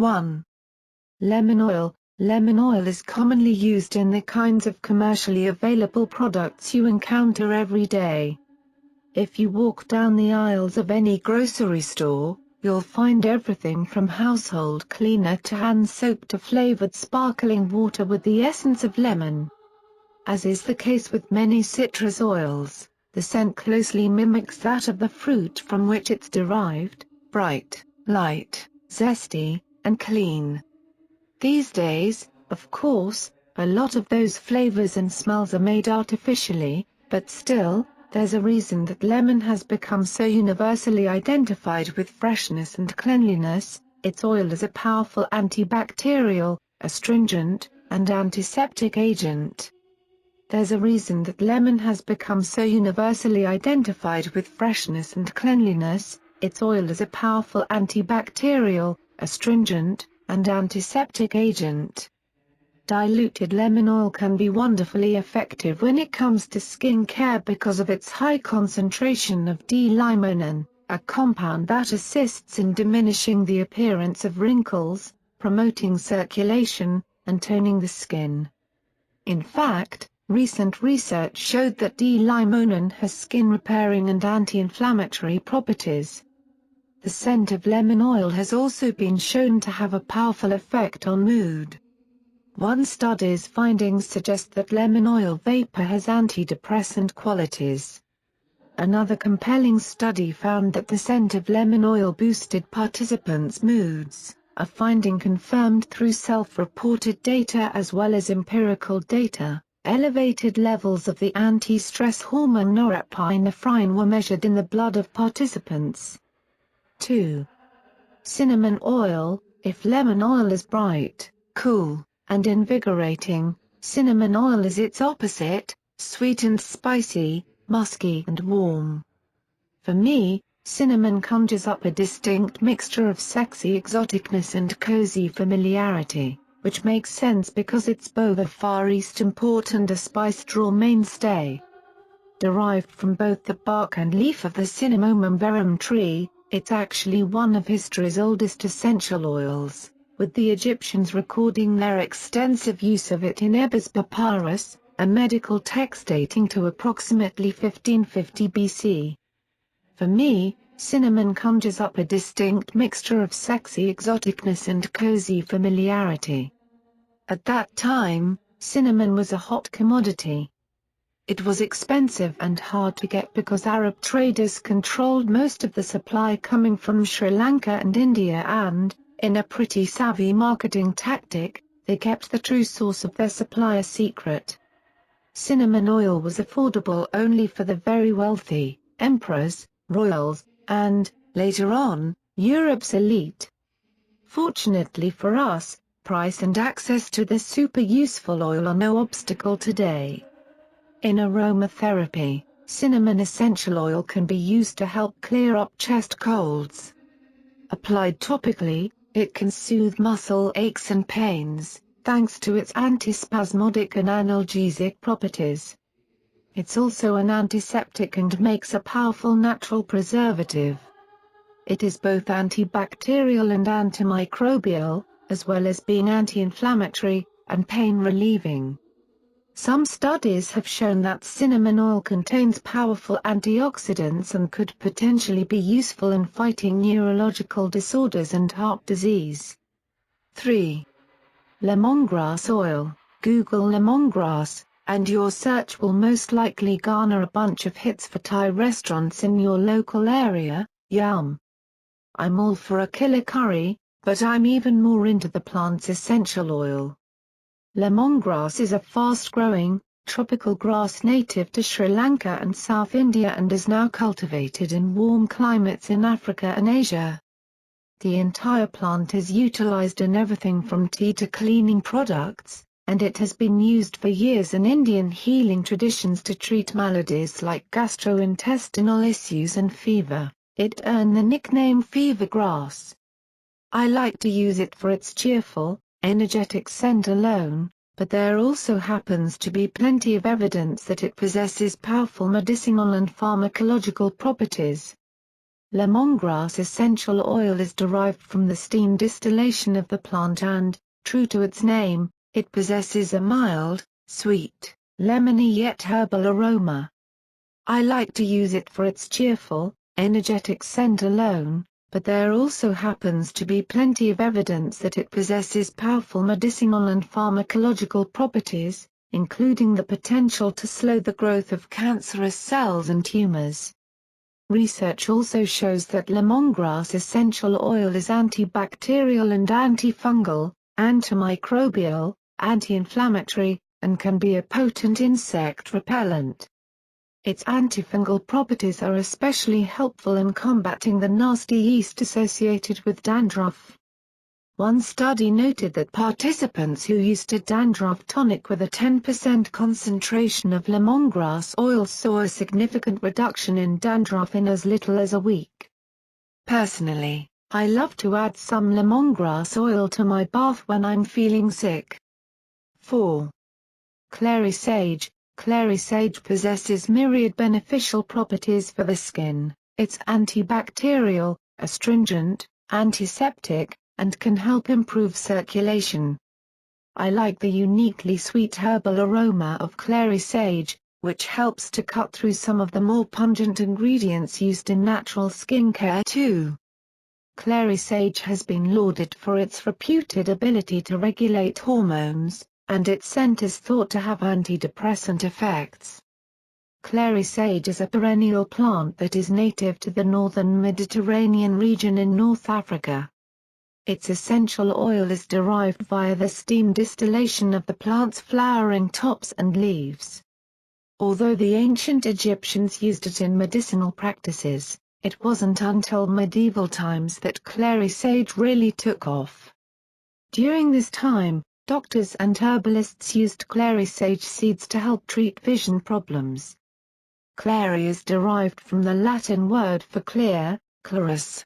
1. Lemon oil. Lemon oil is commonly used in the kinds of commercially available products you encounter every day. If you walk down the aisles of any grocery store, you'll find everything from household cleaner to hand soap to flavored sparkling water with the essence of lemon. As is the case with many citrus oils, the scent closely mimics that of the fruit from which it's derived: bright, light, zesty, and clean. These days, of course, a lot of those flavors and smells are made artificially, but still, there's a reason that lemon has become so universally identified with freshness and cleanliness. Its oil is a powerful antibacterial, astringent, and antiseptic agent. There's a reason that lemon has become so universally identified with freshness and cleanliness. Its oil is a powerful antibacterial, astringent, and antiseptic agent. Diluted lemon oil can be wonderfully effective when it comes to skin care because of its high concentration of D-limonene, a compound that assists in diminishing the appearance of wrinkles, promoting circulation, and toning the skin. In fact, recent research showed that D-limonene has skin-repairing and anti-inflammatory properties. The scent of lemon oil has also been shown to have a powerful effect on mood. One study's findings suggest that lemon oil vapor has antidepressant qualities. Another compelling study found that the scent of lemon oil boosted participants' moods, a finding confirmed through self-reported data as well as empirical data. Elevated levels of the anti-stress hormone norepinephrine were measured in the blood of participants. 2. Cinnamon oil. If lemon oil is bright, cool, and invigorating, cinnamon oil is its opposite: sweet and spicy, musky and warm. For me, cinnamon conjures up a distinct mixture of sexy exoticness and cozy familiarity, which makes sense because it's both a Far East import and a spice draw mainstay. Derived from both the bark and leaf of the Cinnamomum verum tree, it's actually one of history's oldest essential oils, with the Egyptians recording their extensive use of it in Ebers Papyrus, a medical text dating to approximately 1550 BC. For me, cinnamon conjures up a distinct mixture of sexy exoticness and cozy familiarity. At that time, cinnamon was a hot commodity. It was expensive and hard to get because Arab traders controlled most of the supply coming from Sri Lanka and India and, in a pretty savvy marketing tactic, they kept the true source of their supply a secret. Cinnamon oil was affordable only for the very wealthy, emperors, royals, and, later on, Europe's elite. Fortunately for us, price and access to this super useful oil are no obstacle today. In aromatherapy, cinnamon essential oil can be used to help clear up chest colds. Applied topically, it can soothe muscle aches and pains, thanks to its antispasmodic and analgesic properties. It's also an antiseptic and makes a powerful natural preservative. It is both antibacterial and antimicrobial, as well as being anti-inflammatory and pain-relieving. Some studies have shown that cinnamon oil contains powerful antioxidants and could potentially be useful in fighting neurological disorders and heart disease. 3. Lemongrass oil. Google lemongrass, and your search will most likely garner a bunch of hits for Thai restaurants in your local area. Yum! I'm all for a killer curry, but I'm even more into the plant's essential oil. Lemongrass is a fast-growing, tropical grass native to Sri Lanka and South India and is now cultivated in warm climates in Africa and Asia. The entire plant is utilized in everything from tea to cleaning products, and it has been used for years in Indian healing traditions to treat maladies like gastrointestinal issues and fever. It earned the nickname fever grass. I like to use it for its cheerful, energetic scent alone, but there also happens to be plenty of evidence that it possesses powerful medicinal and pharmacological properties. Lemongrass essential oil is derived from the steam distillation of the plant and, true to its name, it possesses a mild, sweet, lemony yet herbal aroma. I like to use it for its cheerful, energetic scent alone, but there also happens to be plenty of evidence that it possesses powerful medicinal and pharmacological properties, including the potential to slow the growth of cancerous cells and tumors. Research also shows that lemongrass essential oil is antibacterial and antifungal, antimicrobial, anti-inflammatory, and can be a potent insect repellent. Its antifungal properties are especially helpful in combating the nasty yeast associated with dandruff. One study noted that participants who used a dandruff tonic with a 10% concentration of lemongrass oil saw a significant reduction in dandruff in as little as a week. Personally, I love to add some lemongrass oil to my bath when I'm feeling sick. 4. Clary sage. Clary sage possesses myriad beneficial properties for the skin. It's antibacterial, astringent, antiseptic, and can help improve circulation. I like the uniquely sweet herbal aroma of clary sage, which helps to cut through some of the more pungent ingredients used in natural skincare too. Clary sage has been lauded for its reputed ability to regulate hormones, and its scent is thought to have antidepressant effects. Clary sage is a perennial plant that is native to the northern Mediterranean region in North Africa. Its essential oil is derived via the steam distillation of the plant's flowering tops and leaves. Although the ancient Egyptians used it in medicinal practices, it wasn't until medieval times that clary sage really took off. During this time, doctors and herbalists used clary sage seeds to help treat vision problems. Clary is derived from the Latin word for clear, clarus,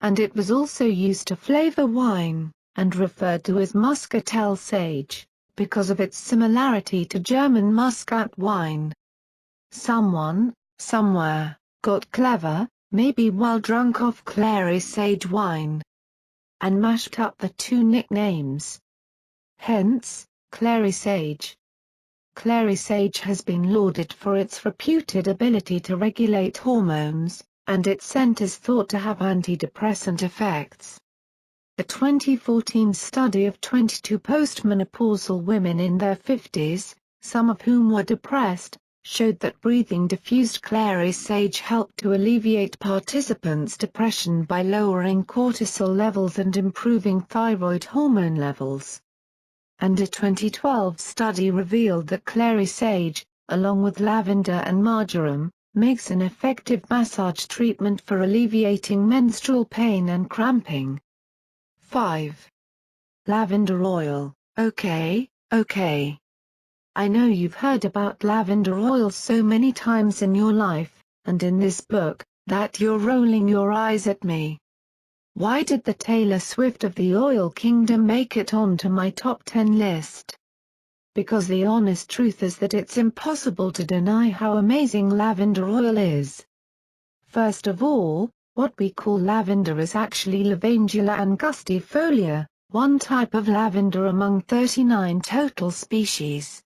and it was also used to flavor wine, and referred to as muscatel sage, because of its similarity to German muscat wine. Someone, somewhere, got clever, maybe while drunk off clary sage wine, and mashed up the two nicknames. Hence, clary sage. Clary sage has been lauded for its reputed ability to regulate hormones, and its scent is thought to have antidepressant effects. A 2014 study of 22 postmenopausal women in their 50s, some of whom were depressed, showed that breathing diffused clary sage helped to alleviate participants' depression by lowering cortisol levels and improving thyroid hormone levels. And a 2012 study revealed that clary sage, along with lavender and marjoram, makes an effective massage treatment for alleviating menstrual pain and cramping. 5. Lavender oil. Okay. I know you've heard about lavender oil so many times in your life, and in this book, that you're rolling your eyes at me. Why did the Taylor Swift of the oil kingdom make it onto my top 10 list? Because the honest truth is that it's impossible to deny how amazing lavender oil is. First of all, what we call lavender is actually Lavandula angustifolia, one type of lavender among 39 total species.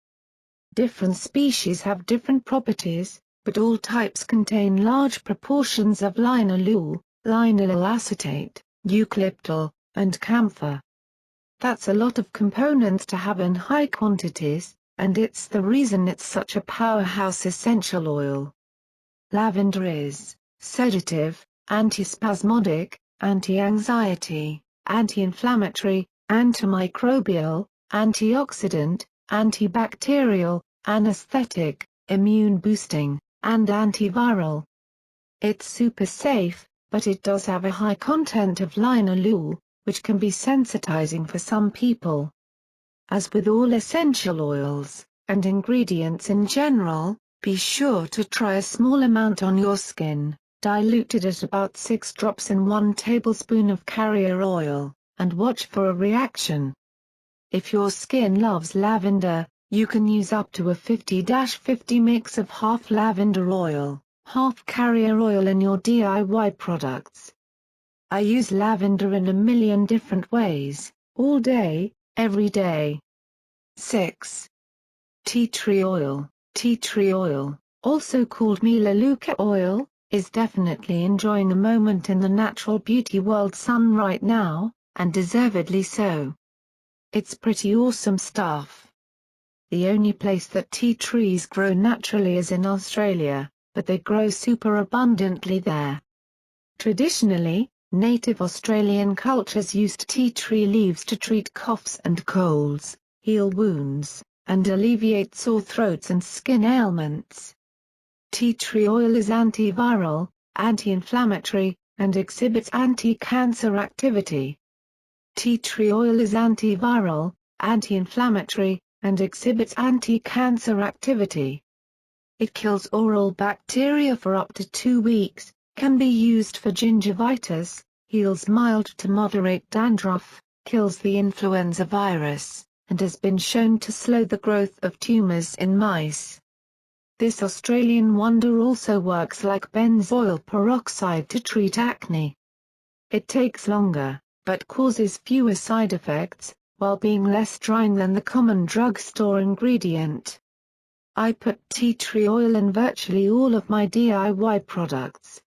Different species have different properties, but all types contain large proportions of linalool, linylyl acetate, eucalyptal, and camphor. That's a lot of components to have in high quantities, and it's the reason it's such a powerhouse essential oil. Lavender is sedative, antispasmodic, anti-anxiety, anti-inflammatory, antimicrobial, antioxidant, antibacterial, anesthetic, immune-boosting, and antiviral. It's super safe, but it does have a high content of linalool, which can be sensitizing for some people. As with all essential oils, and ingredients in general, be sure to try a small amount on your skin, diluted at about 6 drops in 1 tablespoon of carrier oil, and watch for a reaction. If your skin loves lavender, you can use up to a 50-50 mix of half lavender oil, Half carrier oil in your DIY products. I use lavender in a million different ways, all day, every day. 6. Tea tree oil. Tea tree oil, also called melaleuca oil, is definitely enjoying a moment in the natural beauty world sun right now, and deservedly so. It's pretty awesome stuff. The only place that tea trees grow naturally is in Australia, but they grow super abundantly there. Traditionally, native Australian cultures used tea tree leaves to treat coughs and colds, heal wounds, and alleviate sore throats and skin ailments. Tea tree oil is antiviral, anti-inflammatory, and exhibits anti-cancer activity. Tea tree oil is antiviral, anti-inflammatory, and exhibits anti-cancer activity. It kills oral bacteria for up to 2 weeks, can be used for gingivitis, heals mild to moderate dandruff, kills the influenza virus, and has been shown to slow the growth of tumors in mice. This Australian wonder also works like benzoyl peroxide to treat acne. It takes longer, but causes fewer side effects, while being less drying than the common drugstore ingredient. I put tea tree oil in virtually all of my DIY products.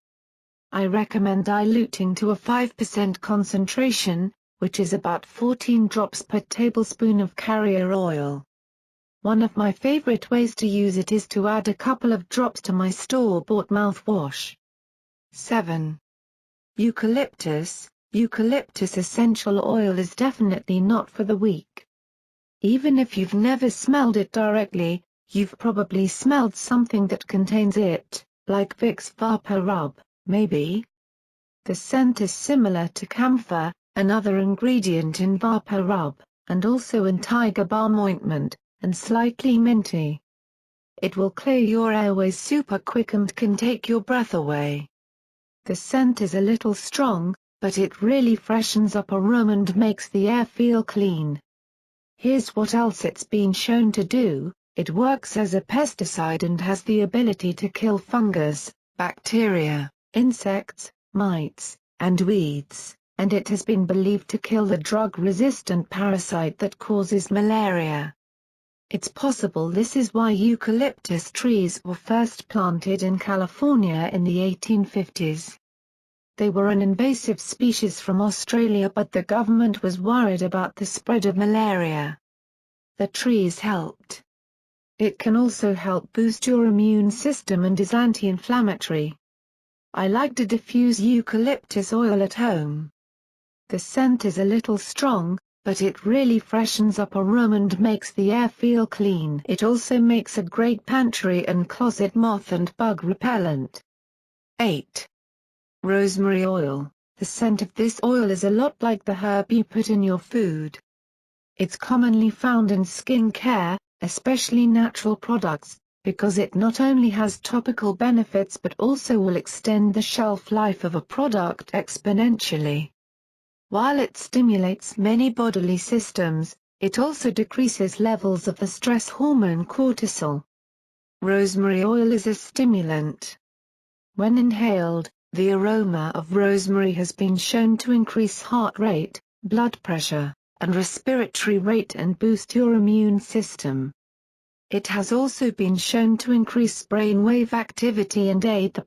I recommend diluting to a 5% concentration, which is about 14 drops per tablespoon of carrier oil. One of my favorite ways to use it is to add a couple of drops to my store-bought mouthwash. 7. Eucalyptus. Eucalyptus essential oil is definitely not for the weak. Even if you've never smelled it directly, you've probably smelled something that contains it, like Vicks Vapor Rub, maybe. The scent is similar to camphor, another ingredient in Vapor Rub, and also in Tiger Balm ointment, and slightly minty. It will clear your airways super quick and can take your breath away. The scent is a little strong, but it really freshens up a room and makes the air feel clean. Here's what else it's been shown to do: it works as a pesticide and has the ability to kill fungus, bacteria, insects, mites, and weeds, and it has been believed to kill the drug-resistant parasite that causes malaria. It's possible this is why eucalyptus trees were first planted in California in the 1850s. They were an invasive species from Australia, but the government was worried about the spread of malaria. The trees helped. It can also help boost your immune system and is anti-inflammatory. I like to diffuse eucalyptus oil at home. The scent is a little strong, but it really freshens up a room and makes the air feel clean. It also makes a great pantry and closet moth and bug repellent. 8. Rosemary oil. The scent of this oil is a lot like the herb you put in your food. It's commonly found in skin care, especially natural products, because it not only has topical benefits but also will extend the shelf life of a product exponentially. While it stimulates many bodily systems, it also decreases levels of the stress hormone cortisol. Rosemary oil is a stimulant. When inhaled, the aroma of rosemary has been shown to increase heart rate, blood pressure, and respiratory rate and boost your immune system. It has also been shown to increase brainwave activity and aid the